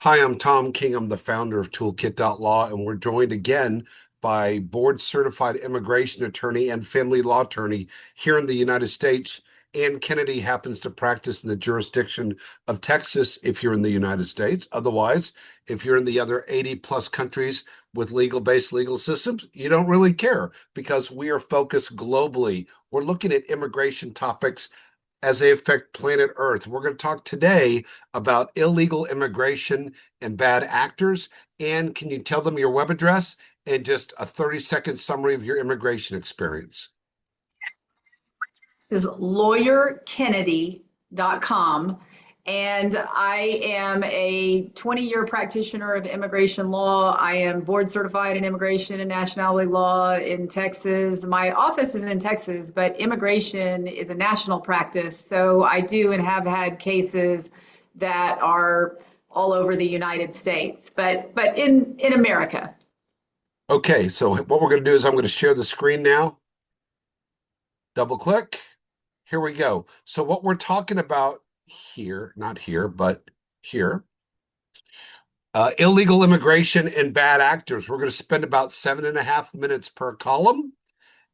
Hi, I'm Tom King. I'm the founder of Toolkit.law, and we're joined again by board certified immigration attorney and family law attorney here in the United States. Ann Kennedy happens to practice in the jurisdiction of Texas if you're in the United States. Otherwise, if you're in the other 80 plus countries with legal-based legal systems, you don't really care because we are focused globally. We're looking at immigration topics as they affect planet Earth. We're going to talk today about illegal immigration and bad actors. And can you tell them your web address and just a 30-second summary of your immigration experience? This is lawyerkennedy.com. And I am a 20-year practitioner of immigration law. I am board certified in immigration and nationality law in Texas. My office is in Texas, but immigration is a national practice. So I do and have had cases that are all over the United States, but in America. Okay, so what we're going to do is I'm going to share the screen now. Double click. Here we go. So what we're talking about here, not here, but here, illegal immigration and bad actors. We're going to spend about 7.5 minutes per column.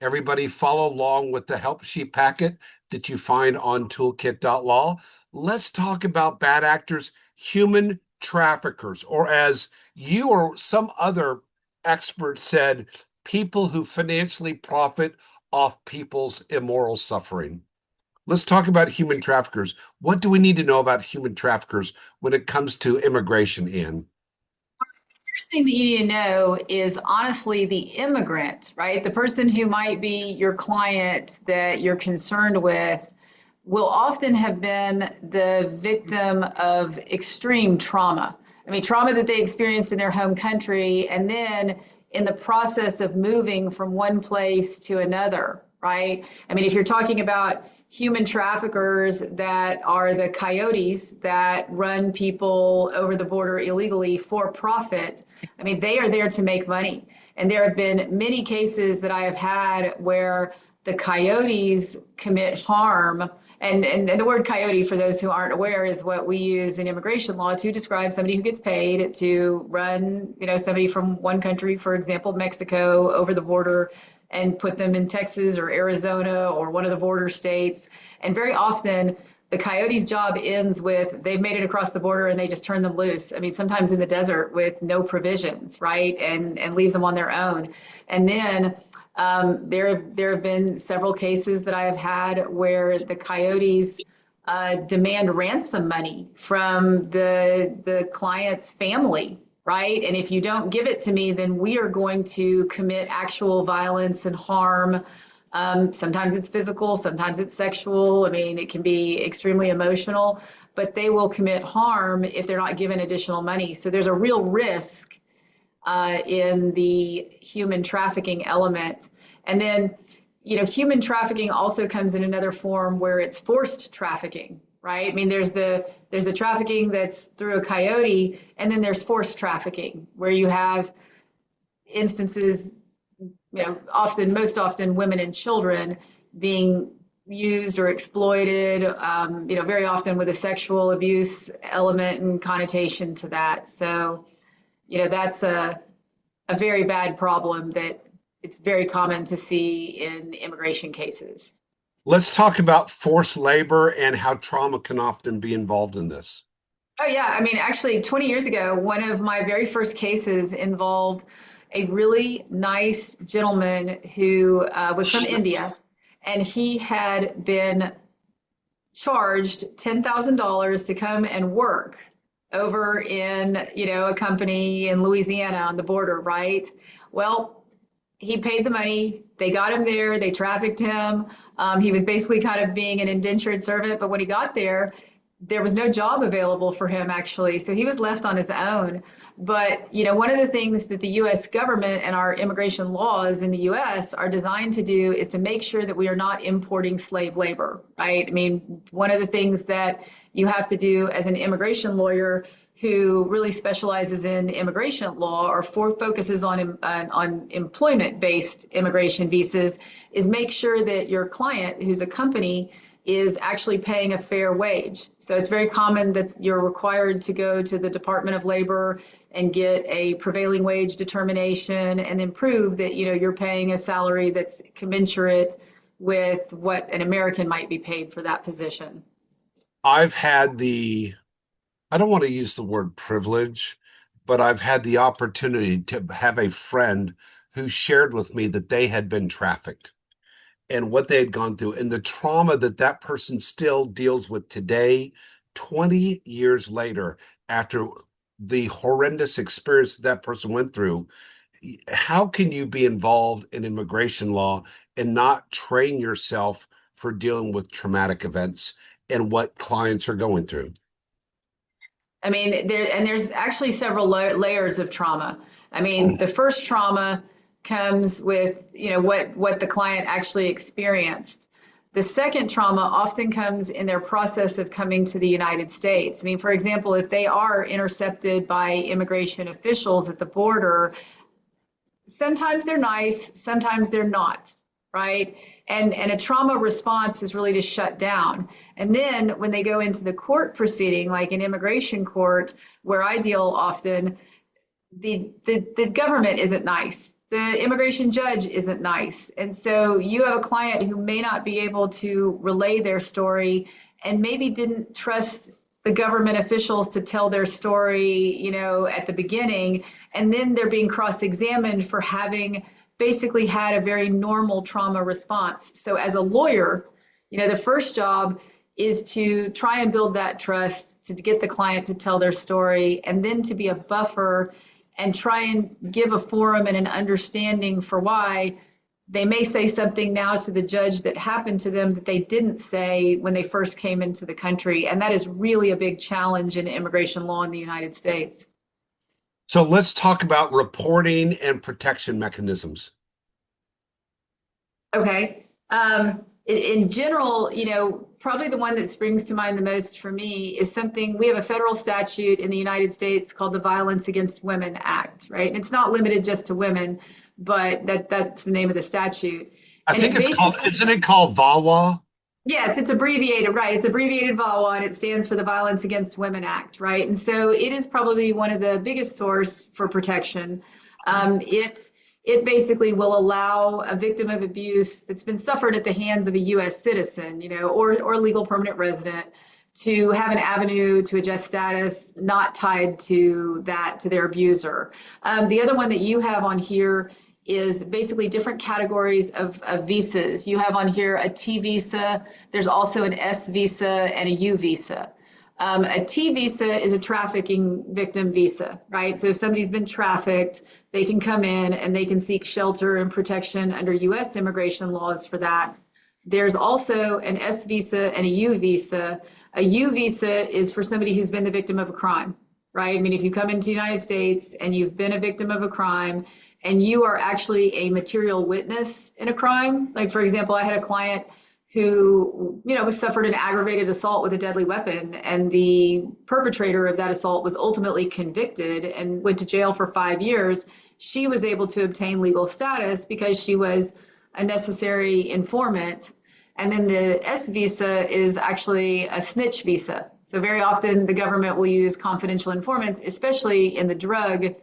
Everybody follow along with the help sheet packet that you find on toolkit.law. Let's talk about bad actors, human traffickers, or as you or some other expert said, people who financially profit off people's immoral suffering. Let's talk about human traffickers. What do we need to know about human traffickers when it comes to immigration, Ann? First thing that you need to know is honestly the immigrant, right? The person who might be your client that you're concerned with will often have been the victim of extreme trauma. I mean, trauma that they experienced in their home country, and then in the process of moving from one place to another, right? I mean, if you're talking about human traffickers that are the coyotes that run people over the border illegally for profit, I mean, they are there to make money. And there have been many cases that I have had where the coyotes commit harm. And the word coyote, for those who aren't aware, is what we use in immigration law to describe somebody who gets paid to run, somebody from one country, for example, Mexico, over the border and put them in Texas or Arizona or one of the border states. And very often, the coyote's job ends with they've made it across the border and they just turn them loose. I mean, sometimes in the desert with no provisions, right? And leave them on their own. And then there have been several cases that I have had where the coyotes demand ransom money from the client's family, right? And if you don't give it to me, then we are going to commit actual violence and harm. Sometimes it's physical, sometimes it's sexual. I mean, it can be extremely emotional, but they will commit harm if they're not given additional money. So there's a real risk in the human trafficking element. And then, human trafficking also comes in another form where it's forced trafficking, right? I mean, there's the trafficking that's through a coyote, and then there's forced trafficking where you have instances, most often women and children being used or exploited, very often with a sexual abuse element and connotation to that. So, that's a very bad problem that it's very common to see in immigration cases. Let's talk about forced labor and how trauma can often be involved in this. Oh, yeah. I mean, actually, 20 years ago, one of my very first cases involved a really nice gentleman who was from India, and he had been charged $10,000 to come and work over in, a company in Louisiana on the border, right? Well, he paid the money. They got him there. They trafficked him. He was basically kind of being an indentured servant. But when he got there was no job available for him, actually. So he was left on his own. But, one of the things that the U.S. government and our immigration laws in the U.S. are designed to do is to make sure that we are not importing slave labor, right? I mean, one of the things that you have to do as an immigration lawyer who really specializes in immigration law or focuses on employment-based immigration visas is make sure that your client, who's a company, is actually paying a fair wage. So it's very common that you're required to go to the Department of Labor and get a prevailing wage determination and then prove that you're paying a salary that's commensurate with what an American might be paid for that position. I've had the, I don't want to use the word privilege, but I've had the opportunity to have a friend who shared with me that they had been trafficked and what they had gone through and the trauma that that person still deals with today, 20 years later, after the horrendous experience that person went through. How can you be involved in immigration law and not train yourself for dealing with traumatic events and what clients are going through? I mean, there's actually several layers of trauma. I mean, the first trauma comes with, what the client actually experienced. The second trauma often comes in their process of coming to the United States. I mean, for example, if they are intercepted by immigration officials at the border, sometimes they're nice, sometimes they're not, right? And a trauma response is really to shut down. And then when they go into the court proceeding, like an immigration court, where I deal often, the government isn't nice. The immigration judge isn't nice. And so you have a client who may not be able to relay their story and maybe didn't trust the government officials to tell their story, at the beginning. And then they're being cross-examined for having basically had a very normal trauma response. So as a lawyer, the first job is to try and build that trust, to get the client to tell their story, and then to be a buffer and try and give a forum and an understanding for why they may say something now to the judge that happened to them that they didn't say when they first came into the country. And that is really a big challenge in immigration law in the United States. So let's talk about reporting and protection mechanisms. Okay. In general, probably the one that springs to mind the most for me is something, we have a federal statute in the United States called the Violence Against Women Act, right? And it's not limited just to women, but that's the name of the statute. I And think it it's called, basically, isn't it called VAWA? yes, it's abbreviated, right? It's abbreviated VAWA, and it stands for the Violence Against Women Act, right? And so it is probably one of the biggest source for protection. It basically will allow a victim of abuse that's been suffered at the hands of a U.S. citizen, or legal permanent resident, to have an avenue to adjust status not tied to their abuser. The other one that you have on here is basically different categories of visas. You have on here a T visa. There's also an S visa and a U visa. A T visa is a trafficking victim visa, right? So if somebody's been trafficked, they can come in and they can seek shelter and protection under U.S. immigration laws for that. There's also an S visa and a U visa. A U visa is for somebody who's been the victim of a crime, right? I mean, if you come into the United States and you've been a victim of a crime and you are actually a material witness in a crime, like for example, I had a client who, suffered an aggravated assault with a deadly weapon, and the perpetrator of that assault was ultimately convicted and went to jail for 5 years. She was able to obtain legal status because she was a necessary informant. And then the S visa is actually a snitch visa. So very often the government will use confidential informants, especially in the drug,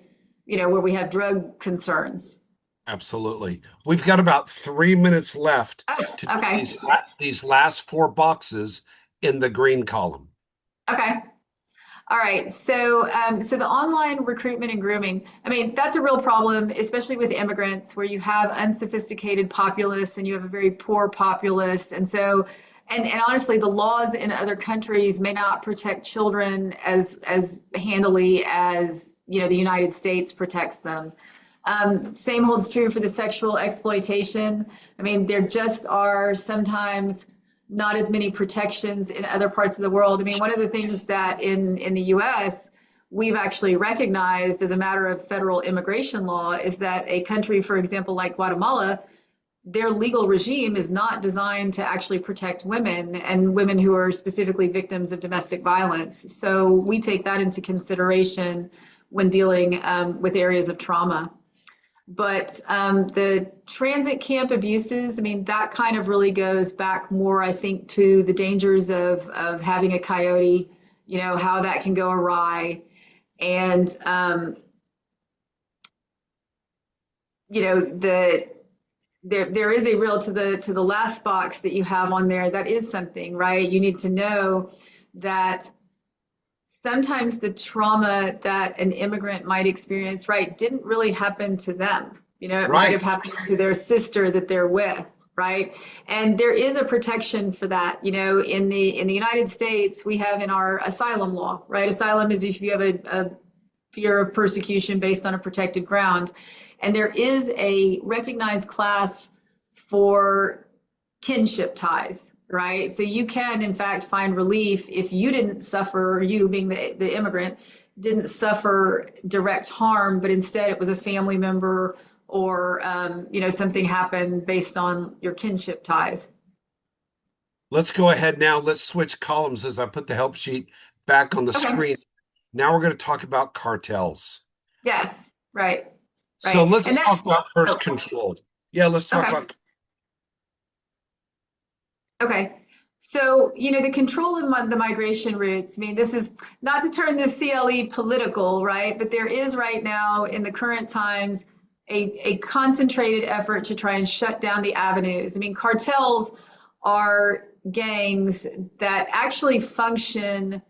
where we have drug concerns. Absolutely. We've got about 3 minutes left Oh, to do okay. these last four boxes in the green column. Okay. All right. So the online recruitment and grooming, I mean, that's a real problem, especially with immigrants, where you have unsophisticated populace and you have a very poor populace. And so, and honestly, the laws in other countries may not protect children as handily as, the United States protects them. Same holds true for the sexual exploitation. I mean, there just are sometimes not as many protections in other parts of the world. I mean, one of the things that in the US, we've actually recognized as a matter of federal immigration law is that a country, for example, like Guatemala, their legal regime is not designed to actually protect women and women who are specifically victims of domestic violence. So we take that into consideration when dealing with areas of trauma. But the transit camp abuses, I mean, that kind of really goes back more, I think, to the dangers of having a coyote, how that can go awry. And, the there is a real to the last box that you have on there. That is something, right? You need to know that sometimes the trauma that an immigrant might experience, right, didn't really happen to them. It might have Right. happened to their sister that they're with, right? And there is a protection for that. In the United States, we have in our asylum law, right? Asylum is if you have a fear of persecution based on a protected ground. And there is a recognized class for kinship ties, right? So you can, in fact, find relief if you didn't suffer, you being the immigrant, didn't suffer direct harm, but instead it was a family member or, something happened based on your kinship ties. Let's go ahead now. Let's switch columns as I put the help sheet back on the Okay. screen. Now we're going to talk about cartels. Yes. Right. So Right. let's And talk that, about first oh, control. Yeah, let's talk okay. about. Okay. So, the control of the migration routes, I mean, this is not to turn the CLE political, right? But there is right now in the current times a concentrated effort to try and shut down the avenues. I mean, cartels are gangs that actually function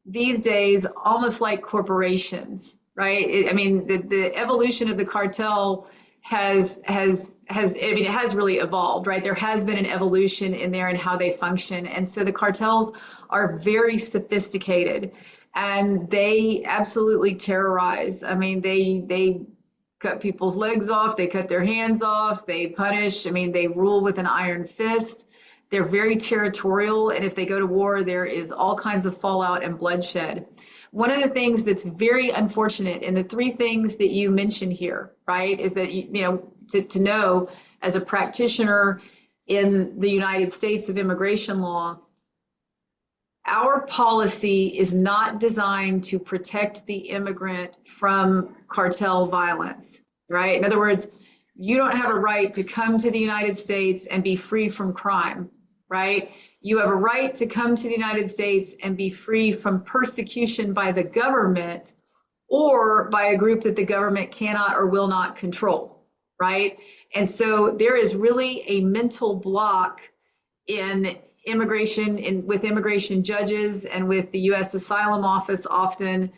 these days almost like corporations, right? I mean, the evolution of the cartel I mean, it has really evolved, right? There has been an evolution in there and how they function. And so the cartels are very sophisticated and they absolutely terrorize. I mean, they cut people's legs off, they cut their hands off, they punish. I mean, they rule with an iron fist. They're very territorial, and if they go to war, there is all kinds of fallout and bloodshed. One of the things that's very unfortunate, and the three things that you mentioned here, right, is that to know as a practitioner in the United States of immigration law, our policy is not designed to protect the immigrant from cartel violence, right? In other words, you don't have a right to come to the United States and be free from crime, right? You have a right to come to the United States and be free from persecution by the government or by a group that the government cannot or will not control, right? And so there is really a mental block in with immigration judges and with the U.S. Asylum Office often,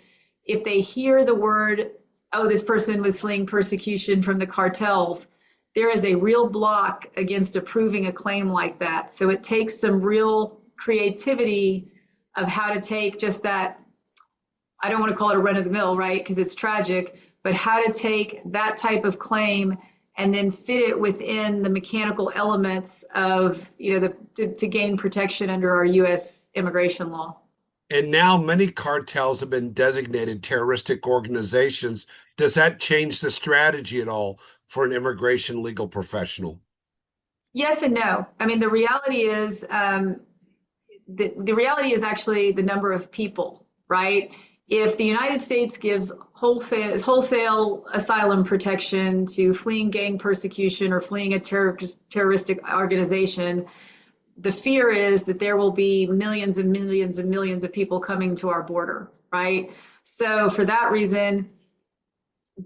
if they hear the word, oh, this person was fleeing persecution from the cartels, there is a real block against approving a claim like that. So it takes some real creativity of how to take just that, I don't want to call it a run of the mill, right? Because it's tragic, but how to take that type of claim and then fit it within the mechanical elements of, to gain protection under our U.S. immigration law. And now many cartels have been designated terroristic organizations. Does that change the strategy at all for an immigration legal professional? Yes and no. I mean, the reality is actually the number of people, right? If the United States gives wholesale asylum protection to fleeing gang persecution or fleeing a terroristic organization, the fear is that there will be millions and millions and millions of people coming to our border, right? So for that reason,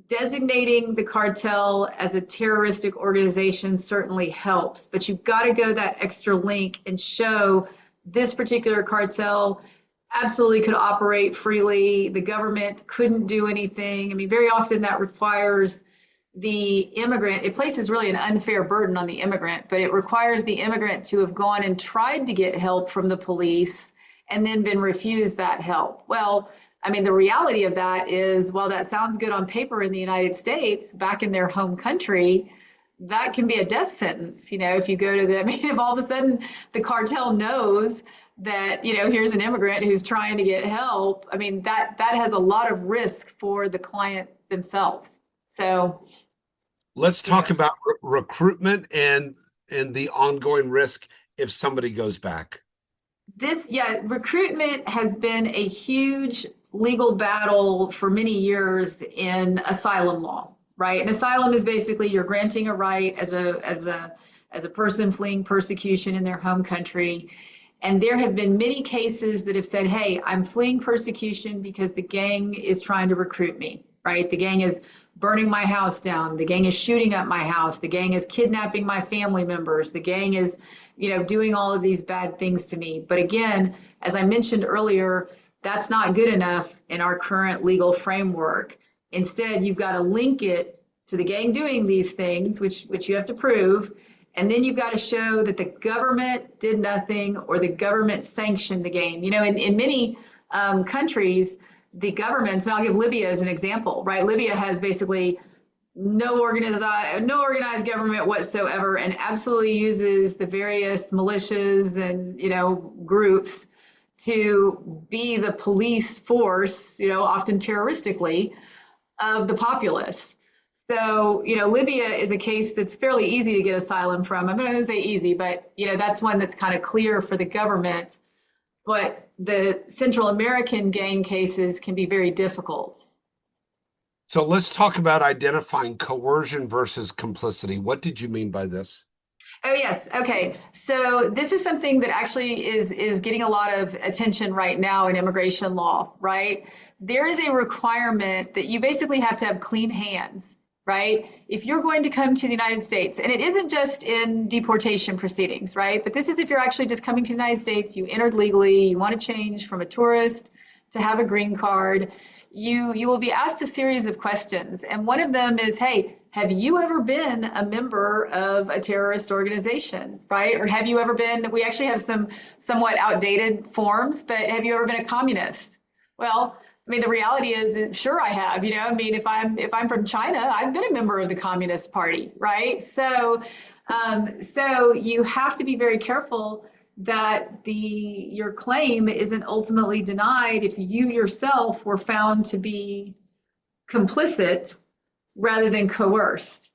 designating the cartel as a terroristic organization certainly helps, but you've got to go that extra link and show this particular cartel absolutely could operate freely. The government couldn't do anything. I mean, very often that requires the immigrant, it places really an unfair burden on the immigrant, but it requires the immigrant to have gone and tried to get help from the police and then been refused that help. Well, I mean, the reality of that is, while that sounds good on paper in the United States, back in their home country, that can be a death sentence. If you go to I mean, if all of a sudden the cartel knows that, here's an immigrant who's trying to get help, I mean, that has a lot of risk for the client themselves. So, Let's you know, talk about recruitment and the ongoing risk if somebody goes back. yeah, recruitment has been a huge legal battle for many years in asylum law. right? An asylum is basically you're granting a right as a person fleeing persecution in their home country. And there have been many cases that have said, hey, I'm fleeing persecution because the gang is trying to recruit me, right? The gang is burning my house down. The gang is shooting up my house. The gang is kidnapping my family members. The gang is, doing all of these bad things to me. But again, as I mentioned earlier, that's not good enough in our current legal framework. Instead, you've got to link it to the gang doing these things, which you have to prove, and then you've got to show that the government did nothing or the government sanctioned the game. In many countries, the governments, and I'll give Libya as an example, right? Libya has basically no organized government whatsoever, and absolutely uses the various militias and groups to be the police force, often terroristically, of the populace. So, Libya is a case that's fairly easy to get asylum from. I'm not going to say easy, but, that's one that's kind of clear for the government. But the Central American gang cases can be very difficult. So let's talk about identifying coercion versus complicity. What did you mean by this? Oh, yes. Okay. So this is something that actually is getting a lot of attention right now in immigration law, right? There is a requirement that you basically have to have clean hands, right? If you're going to come to the United States, and it isn't just in deportation proceedings, right? But this is if you're actually just coming to the United States, you entered legally, you want to change from a tourist to have a green card, you will be asked a series of questions. And one of them is, hey, have you ever been a member of a terrorist organization, right? Or have you ever been, we actually have some somewhat outdated forms, but have you ever been a communist? Well, I mean, the reality is, sure, I have. I mean, if I'm from China, I've been a member of the Communist Party, right? So you have to be very careful that your claim isn't ultimately denied if you yourself were found to be complicit rather than coerced.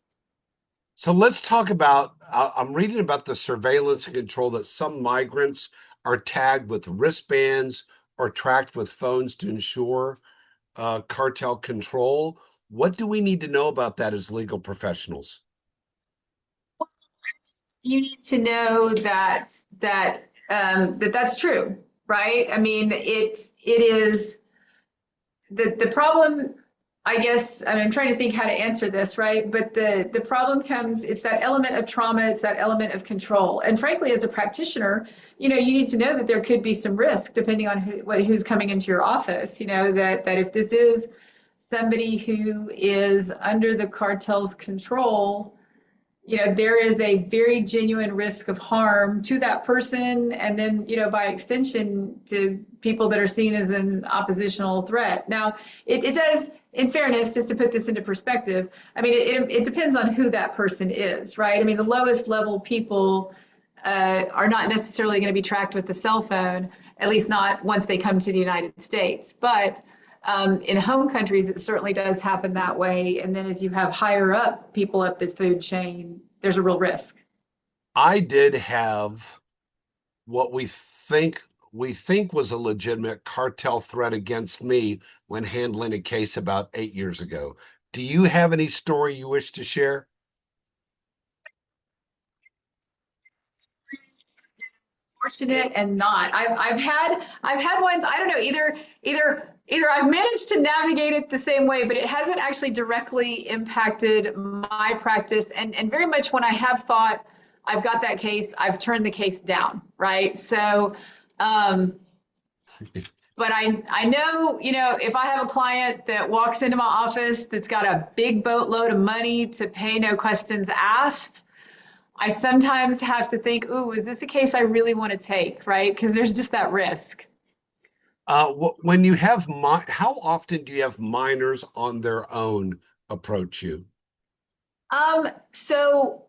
So let's talk about. I'm reading about the surveillance and control that some migrants are tagged with wristbands or tracked with phones to ensure cartel control. What do we need to know about that as legal professionals? You need to know that that's true, right? I mean, it is the problem. I guess I'm trying to think how to answer this, right? But the problem comes, it's that element of trauma, it's that element of control. And frankly, as a practitioner, you need to know that there could be some risk depending on who's coming into your office, that if this is somebody who is under the cartel's control, there is a very genuine risk of harm to that person, and then, by extension, to people that are seen as an oppositional threat. Now, it does, in fairness, just to put this into perspective, I mean, it depends on who that person is, right? I mean, the lowest level people are not necessarily going to be tracked with the cell phone, at least not once they come to the United States. But in home countries, it certainly does happen that way. And then as you have higher up people up the food chain, there's a real risk. I did have what we think was a legitimate cartel threat against me when handling a case about 8 years ago. Do you have any story you wish to share? Fortunate and not. I've had ones. I don't know, either I've managed to navigate it the same way, but it hasn't actually directly impacted my practice. And very much when I have thought I've got that case, I've turned the case down, right? So, but I know, if I have a client that walks into my office that's got a big boatload of money to pay no questions asked, I sometimes have to think, ooh, is this a case I really want to take, right? Because there's just that risk. When you have how often do you have minors on their own approach you? So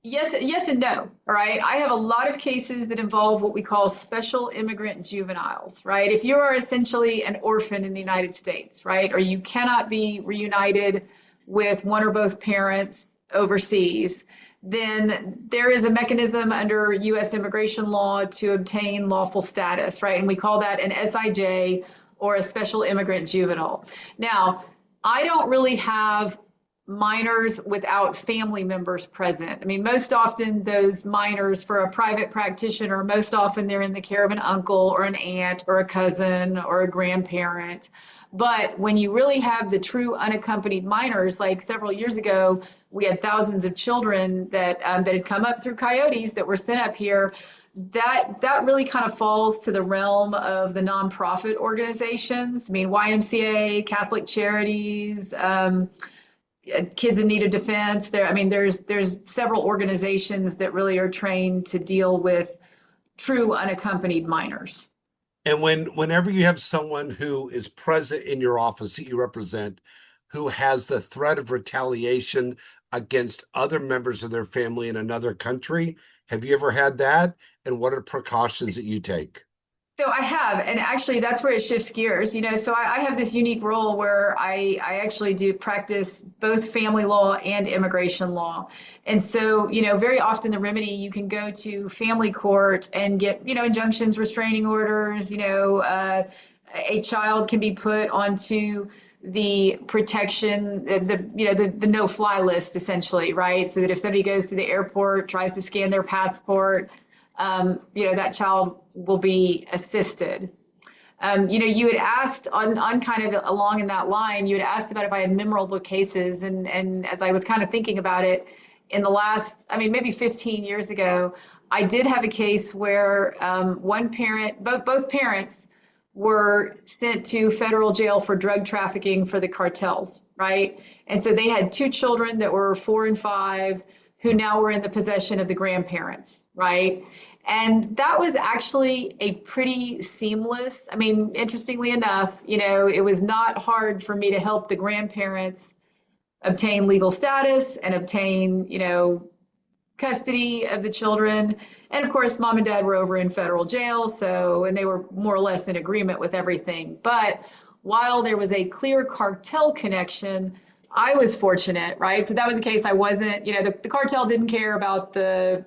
yes and no. All right. I have a lot of cases that involve what we call special immigrant juveniles, right? If you are essentially an orphan in the United States, right, or you cannot be reunited with one or both parents overseas, then there is a mechanism under US immigration law to obtain lawful status, right? And we call that an SIJ, or a special immigrant juvenile. Now, I don't really have minors without family members present. I mean, most often those minors for a private practitioner, most often they're in the care of an uncle or an aunt or a cousin or a grandparent. But when you really have the true unaccompanied minors, like several years ago, we had thousands of children that had come up through coyotes that were sent up here. That really kind of falls to the realm of the nonprofit organizations. I mean, YMCA, Catholic Charities, Kids in Need of Defense. There, I mean, there's several organizations that really are trained to deal with true unaccompanied minors. And whenever you have someone who is present in your office that you represent, who has the threat of retaliation against other members of their family in another country, have you ever had that? And what are precautions that you take? So I have, and actually that's where it shifts gears, you know. So I have this unique role where I actually do practice both family law and immigration law. And so, you know, very often the remedy you can go to family court and get, you know, injunctions, restraining orders, a child can be put onto the protection, the no-fly list essentially, right? So that if somebody goes to the airport, tries to scan their passport, that child will be assisted. You had asked on kind of along in that line, you had asked about if I had memorable cases. And as I was kind of thinking about it in the last, I mean, maybe 15 years ago, I did have a case where one parent, both parents were sent to federal jail for drug trafficking for the cartels, right? And so they had two children that were 4 and 5 who now were in the possession of the grandparents, right? And that was actually a pretty seamless, I mean, interestingly enough, it was not hard for me to help the grandparents obtain legal status and obtain, custody of the children. And of course, mom and dad were over in federal jail, and they were more or less in agreement with everything. But while there was a clear cartel connection, I was fortunate, right? So that was a case I wasn't, the cartel didn't care about the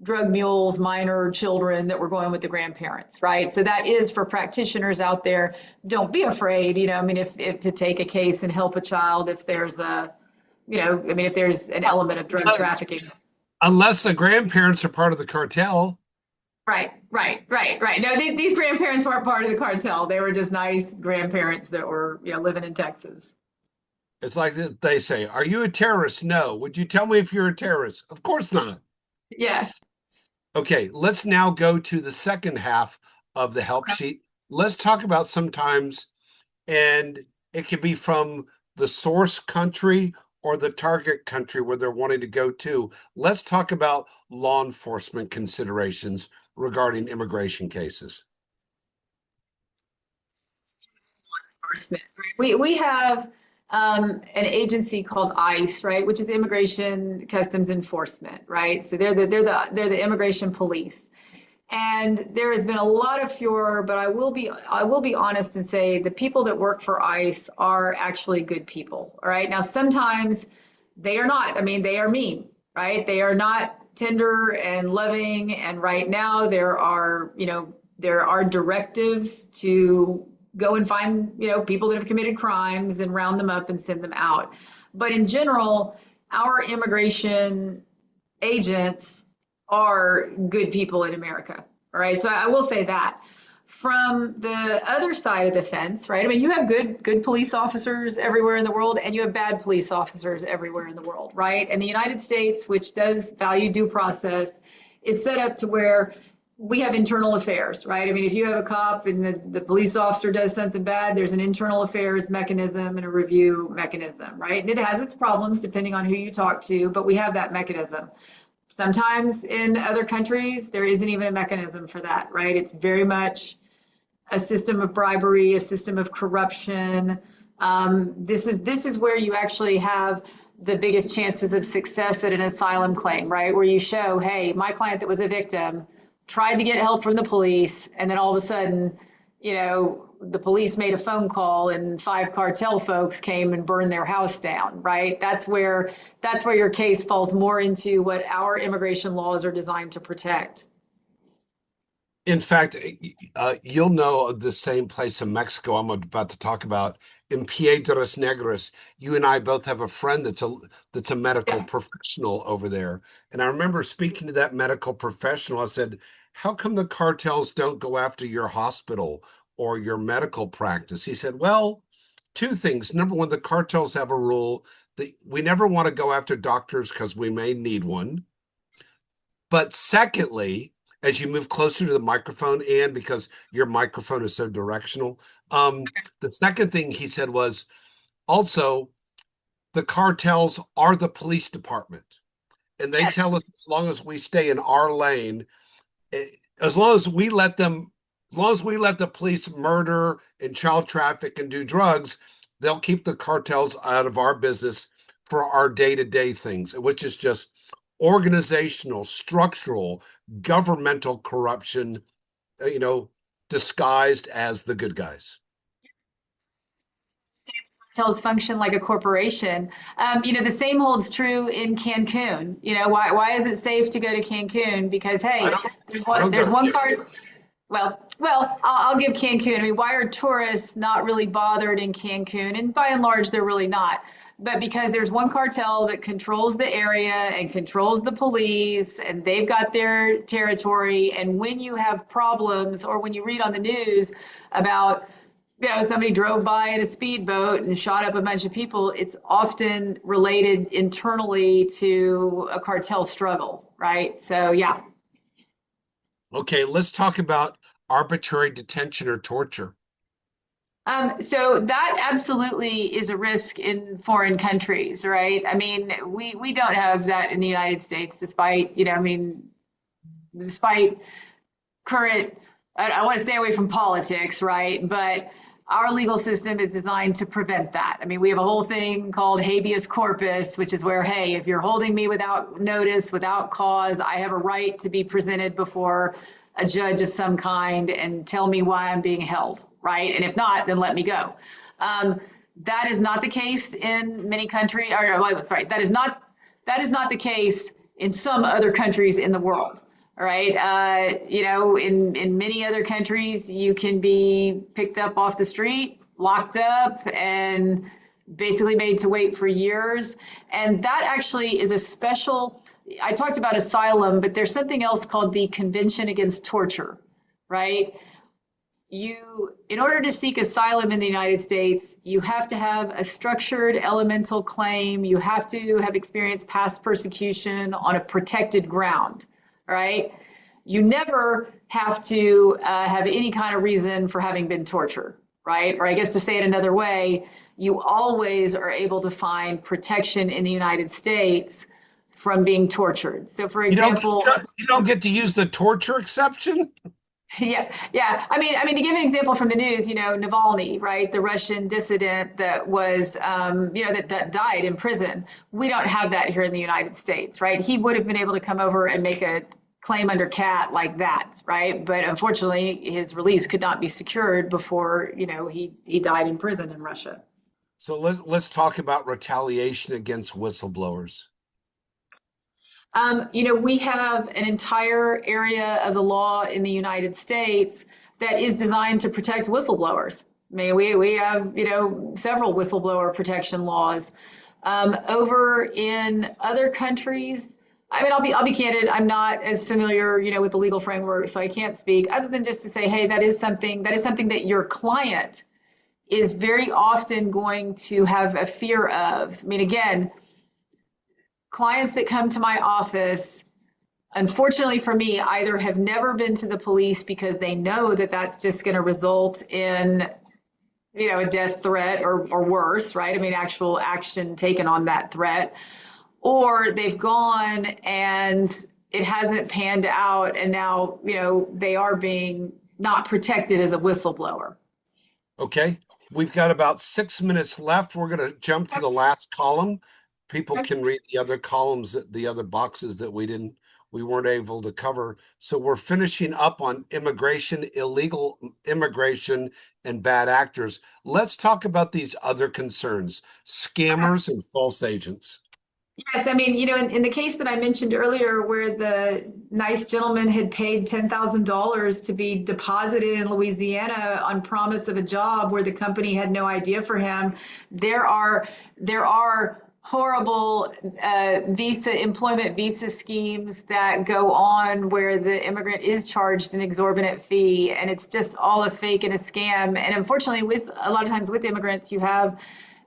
drug mules, minor children that were going with the grandparents, right? So that is for practitioners out there. Don't be afraid, I mean, if to take a case and help a child if there's if there's an element of drug trafficking. Unless the grandparents are part of the cartel. Right. No, these grandparents weren't part of the cartel. They were just nice grandparents that were, living in Texas. It's like they say, are you a terrorist? No. Would you tell me if you're a terrorist? Of course not. Yeah. Okay, let's now go to the second half of the help sheet. Let's talk about sometimes, and it can be from the source country or the target country where they're wanting to go to. Let's talk about law enforcement considerations regarding immigration cases. We have an agency called ICE, right, which is Immigration Customs Enforcement, right? So they're the immigration police. And there has been a lot of furor, but I will be honest and say the people that work for ICE are actually good people. All right. Now sometimes they are not. I mean, they are mean, right? They are not tender and loving. And right now there are directives to go and find, people that have committed crimes and round them up and send them out. But in general, our immigration agents are good people in America. All right. So I will say that. From the other side of the fence, right? I mean, you have good police officers everywhere in the world, and you have bad police officers everywhere in the world, right? And the United States, which does value due process, is set up to where we have internal affairs, right? I mean, if you have a cop and the police officer does something bad, there's an internal affairs mechanism and a review mechanism, right? And it has its problems depending on who you talk to, but we have that mechanism. Sometimes in other countries, there isn't even a mechanism for that, right? It's very much a system of bribery, a system of corruption. This is where you actually have the biggest chances of success at an asylum claim, right? Where you show, hey, my client that was a victim tried to get help from the police, and then all of a sudden, the police made a phone call and 5 cartel folks came and burned their house down, right? That's where your case falls more into what our immigration laws are designed to protect. In fact, you'll know the same place in Mexico I'm about to talk about in Piedras Negras, you and I both have a friend that's a medical Yeah. professional over there. And I remember speaking to that medical professional. I said, "How come the cartels don't go after your hospital or your medical practice?" He said, "Well, two things. Number one, the cartels have a rule that we never want to go after doctors because we may need one. But secondly, as you move closer to the microphone, and because your microphone is so directional, the second thing he said was also the cartels are the police department. And they Yes. tell us as long as we stay in our lane, as long as we let them, as long as we let the police murder and child traffic and do drugs, they'll keep the cartels out of our business for our day-to-day things, which is just organizational, structural, governmental corruption, you know, disguised as the good guys." Cartels function like a corporation. The same holds true in Cancun. Why is it safe to go to Cancun? Because I hey, don't, there's I one don't go there's to one Cancun. cart. Well, I'll give Cancun. I mean, why are tourists not really bothered in Cancun? And by and large, they're really not. But because there's one cartel that controls the area and controls the police, and they've got their territory. And when you have problems, or when you read on the news about, somebody drove by in a speedboat and shot up a bunch of people, it's often related internally to a cartel struggle, right? So, yeah. Okay, let's talk about arbitrary detention or torture. So that absolutely is a risk in foreign countries, right? I mean, we don't have that in the United States, despite, despite current, I want to stay away from politics, right? But our legal system is designed to prevent that. I mean, we have a whole thing called habeas corpus, which is where, hey, if you're holding me without notice, without cause, I have a right to be presented before a judge of some kind and tell me why I'm being held, right? And if not, then let me go. Um, that is not the case in many countries. Or, well, sorry, that is not the case in some other countries in the world. All right. In many other countries, you can be picked up off the street, locked up, and basically made to wait for years. And that actually is a special. I talked about asylum, but there's something else called the Convention Against Torture, right? In order to seek asylum in the United States, you have to have a structured elemental claim. You have to have experienced past persecution on a protected ground, right? You never have to have any kind of reason for having been tortured, right? Or I guess to say it another way, you always are able to find protection in the United States from being tortured. So, for You don't, example, you don't get to use the torture exception? yeah, yeah. I mean, to give an example from the news, Navalny, right, the Russian dissident that was, that died in prison. We don't have that here in the United States, right? He would have been able to come over and make a claim under CAT like that, right? But unfortunately, his release could not be secured before, he died in prison in Russia. So let's talk about retaliation against whistleblowers. We have an entire area of the law in the United States that is designed to protect whistleblowers. I mean, we have, several whistleblower protection laws. Over in other countries, I mean, I'll be candid. I'm not as familiar, with the legal framework, so I can't speak other than just to say, hey, that is something that your client is very often going to have a fear of. I mean, again, clients that come to my office, unfortunately for me, either have never been to the police because they know that that's just going to result in, a death threat or worse, right? I mean, actual action taken on that threat, or they've gone and it hasn't panned out, and now, they are being not protected as a whistleblower. Okay. We've got about 6 minutes left. We're going to jump to the last column. People can read the other columns, the other boxes that we weren't able to cover. So we're finishing up on immigration, illegal immigration, and bad actors. Let's talk about these other concerns, scammers and false agents. Yes, I mean, in the case that I mentioned earlier, where nice gentleman had paid $10,000 to be deposited in Louisiana on promise of a job where the company had no idea for him. There are horrible employment visa schemes that go on where the immigrant is charged an exorbitant fee, and it's just all a fake and a scam. And unfortunately, with a lot of times with immigrants, you have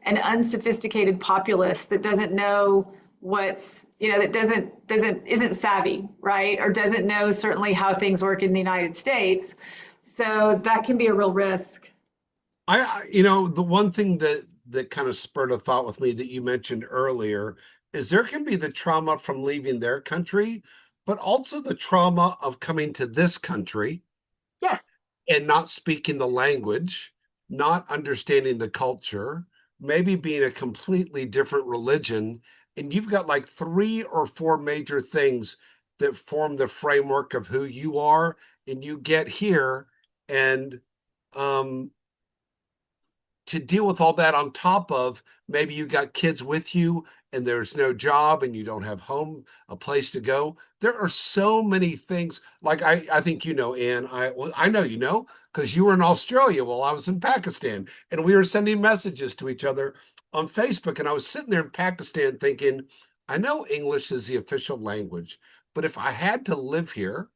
an unsophisticated populace that doesn't know that isn't savvy, right? Or doesn't know certainly how things work in the United States. So that can be a real risk. The one thing that kind of spurred a thought with me that you mentioned earlier is there can be the trauma from leaving their country, but also the trauma of coming to this country Yeah. and not speaking the language, not understanding the culture, maybe being a completely different religion. And you've got like three or four major things that form the framework of who you are. And you get here and um, to deal with all that on top of maybe you got kids with you and there's no job and you don't have home, a place to go. There are so many things. Like I think Ann, I know because you were in Australia while I was in Pakistan, and we were sending messages to each other on Facebook. And I was sitting there in Pakistan thinking, I know English is the official language, but if I had to live here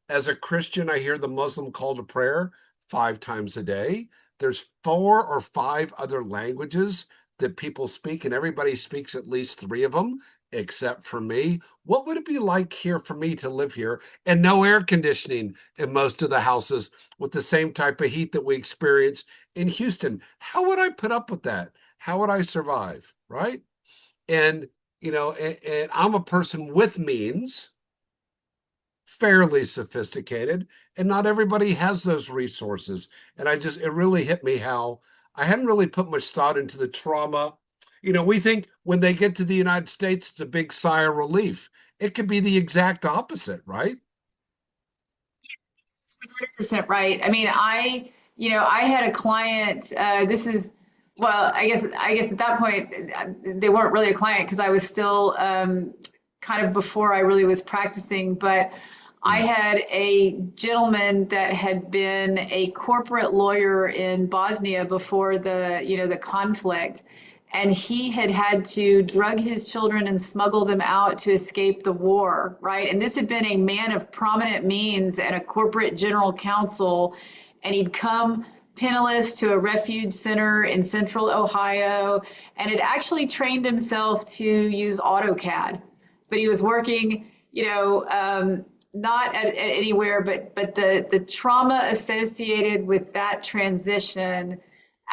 as a Christian, I hear the Muslim call to prayer 5 times a day. There's 4 or 5 other languages that people speak, and everybody speaks at least 3 of them, except for me. What would it be like here for me to live here and no air conditioning in most of the houses with the same type of heat that we experience in Houston? How would I put up with that? How would I survive? Right. And, and I'm a person with means, fairly sophisticated, and not everybody has those resources. And it really hit me how I hadn't really put much thought into the trauma. We think when they get to the United States, it's a big sigh of relief. It could be the exact opposite, right? 100% right. I mean, I had a client. Well, I guess at that point they weren't really a client because I was still kind of before I really was practicing. But I Mm. had a gentleman that had been a corporate lawyer in Bosnia before the conflict, and he had had to drug his children and smuggle them out to escape the war, right? And this had been a man of prominent means and a corporate general counsel, and he'd come penniless to a refuge center in central Ohio and had actually trained himself to use AutoCAD. But he was working, not at anywhere, but the trauma associated with that transition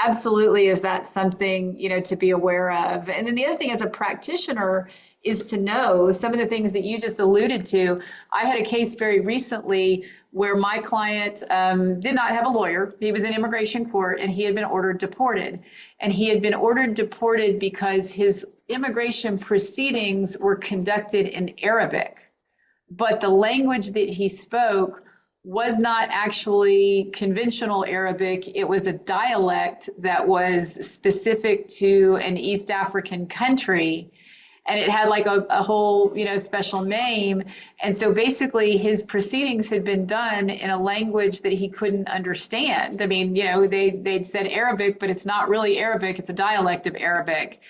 absolutely is that something to be aware of. And then the other thing as a practitioner is to know some of the things that you just alluded to. I had a case very recently where my client did not have a lawyer. He was in immigration court and he had been ordered deported. And he had been ordered deported because his immigration proceedings were conducted in Arabic, but the language that he spoke was not actually conventional Arabic. It was a dialect that was specific to an East African country. And it had like a whole, special name. And so basically his proceedings had been done in a language that he couldn't understand. I mean, they'd said Arabic, but it's not really Arabic. It's a dialect of Arabic.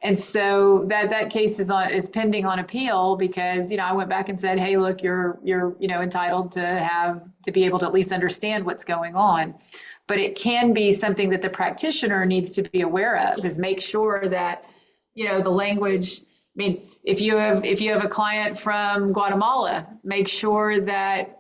And so that case is pending on appeal because I went back and said, hey, look, you're entitled to be able to at least understand what's going on. But it can be something that the practitioner needs to be aware of, is make sure that the language. I mean, if you have a client from Guatemala, make sure that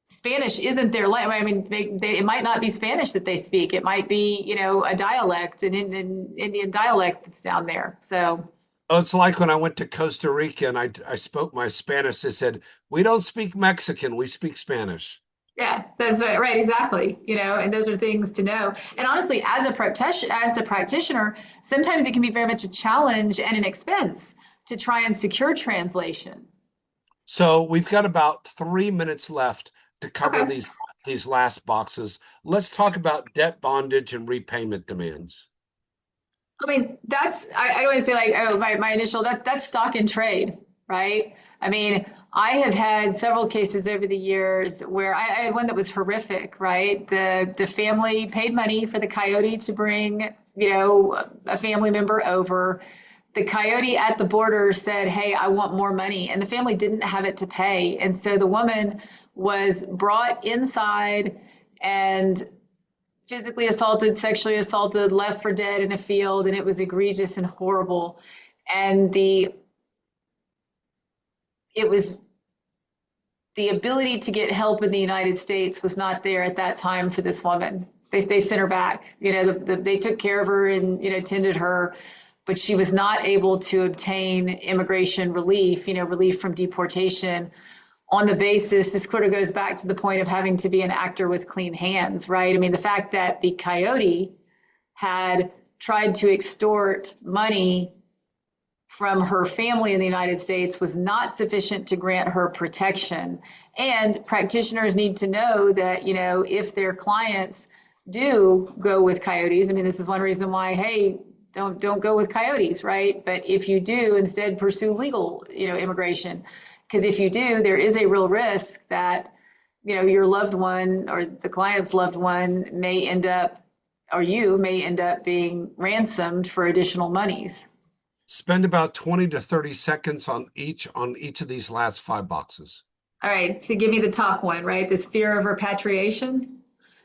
Spanish isn't their language. I mean, it might not be Spanish that they speak. It might be, a dialect, an Indian dialect that's down there. So, Oh, it's like when I went to Costa Rica and I spoke my Spanish. They said, we don't speak Mexican, we speak Spanish. yeah, that's right, exactly. And those are things to know. And honestly, as a practitioner, sometimes it can be very much a challenge and an expense to try and secure translation. So we've got about 3 minutes left to cover Okay. these last boxes. Let's talk about debt bondage and repayment demands. I mean, I don't want to say like, oh, my initial, that's stock and trade, right? I mean, I have had several cases over the years where I had one that was horrific, right? The family paid money for the coyote to bring, a family member over. The coyote at the border said, "Hey, I want more money." And the family didn't have it to pay. And so the woman was brought inside and physically assaulted, sexually assaulted, left for dead in a field, and it was egregious and horrible. And it was the ability to get help in the United States was not there at that time for this woman. They sent her back. They took care of her and tended her, but she was not able to obtain immigration relief, relief from deportation on the basis, this sort of goes back to the point of having to be an actor with clean hands, right? I mean, the fact that the coyote had tried to extort money from her family in the United States was not sufficient to grant her protection. And practitioners need to know that, if their clients do go with coyotes, I mean, this is one reason why, hey, don't go with coyotes, right? But if you do, instead pursue legal, immigration. Because if you do, there is a real risk that, your loved one or the client's loved one may end up, or you may end up being ransomed for additional monies. Spend about 20 to 30 seconds on each of these last five boxes. All right, so give me the top one, right? This fear of repatriation,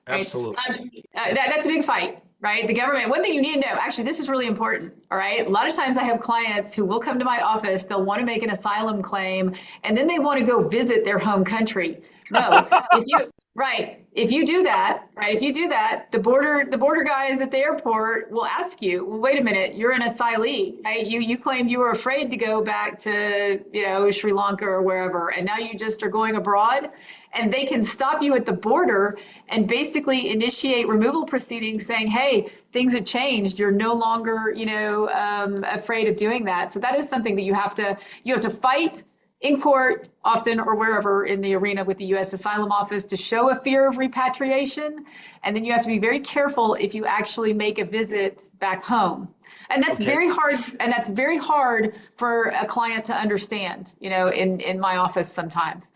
right? Absolutely. That's a big fight, right? The government, one thing you need to know, actually, this is really important, all right? A lot of times I have clients who will come to my office, they'll want to make an asylum claim, and then they want to go visit their home country. No, if you do that, right, if you do that, the border guys at the airport will ask you, well, wait a minute, you're an asylee, right? You claimed you were afraid to go back to, Sri Lanka or wherever, and now you just are going abroad, and they can stop you at the border and basically initiate removal proceedings saying, hey, things have changed. You're no longer, afraid of doing that. So that is something that you have to fight in court often or wherever in the arena with the U.S. Asylum Office to show a fear of repatriation. And then you have to be very careful if you actually make a visit back home. And that's Okay. very hard. And that's very hard for a client to understand, in my office sometimes.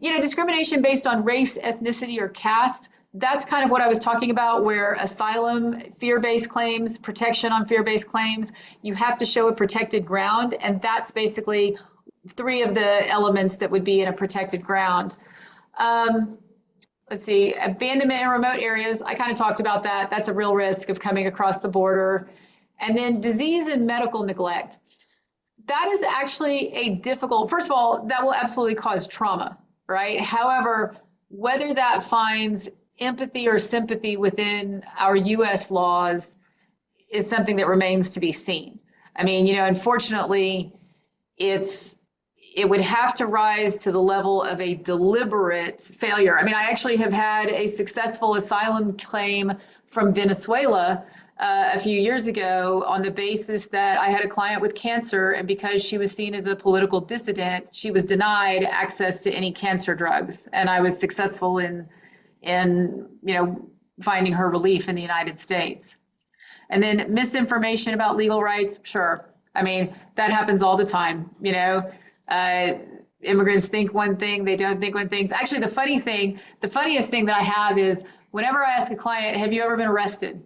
Discrimination based on race, ethnicity, or caste. That's kind of what I was talking about, where asylum, fear-based claims, protection on fear-based claims, you have to show a protected ground. And that's basically three of the elements that would be in a protected ground. Let's see, abandonment in remote areas. I kind of talked about that. That's a real risk of coming across the border. And then disease and medical neglect. That is actually a difficult, first of all, that will absolutely cause trauma, right? However, whether that finds empathy or sympathy within our US laws is something that remains to be seen. I mean, unfortunately, it would have to rise to the level of a deliberate failure. I mean, I actually have had a successful asylum claim from Venezuela a few years ago on the basis that I had a client with cancer, and because she was seen as a political dissident, she was denied access to any cancer drugs, and I was successful in finding her relief in the United States. And then misinformation about legal rights, sure. I mean, that happens all the time. Immigrants think one thing, they don't think one thing. Actually, the funniest thing that I have is whenever I ask a client, have you ever been arrested?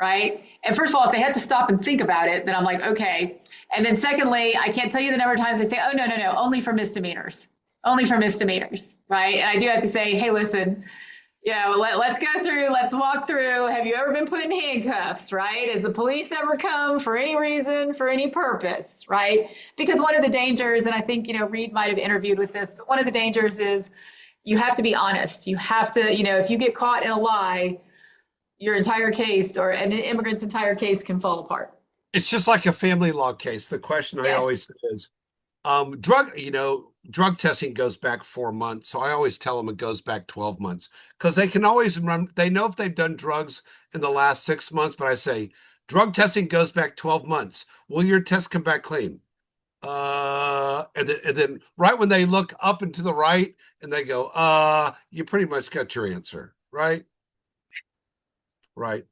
Right? And first of all, if they had to stop and think about it, then I'm like, okay. And then secondly, I can't tell you the number of times they say, oh, no, only for misdemeanors. Only for misdemeanors, right? And I do have to say, hey, listen, let's go through, let's walk through. Have you ever been put in handcuffs, right? Has the police ever come for any reason, for any purpose, right? Because one of the dangers, and I think, Reed might have interviewed with this, but one of the dangers is you have to be honest. You have to, if you get caught in a lie, your entire case or an immigrant's entire case can fall apart. It's just like a family law case. The question I Yes. always say is, drug testing goes back 4 months. So I always tell them it goes back 12 months because they can always remember, they know if they've done drugs in the last 6 months, but I say drug testing goes back 12 months. Will your test come back clean? And then right when they look up and to the right and they go, you pretty much got your answer, right? Right.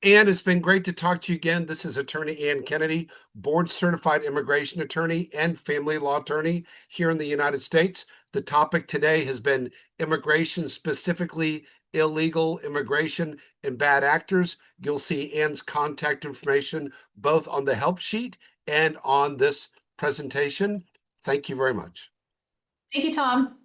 Ann, it's been great to talk to you again. This is Attorney Ann Kennedy, board certified immigration attorney and family law attorney here in the United States. The topic today has been immigration, specifically illegal immigration and bad actors. You'll see Ann's contact information both on the help sheet and on this presentation. Thank you very much. Thank you, Tom.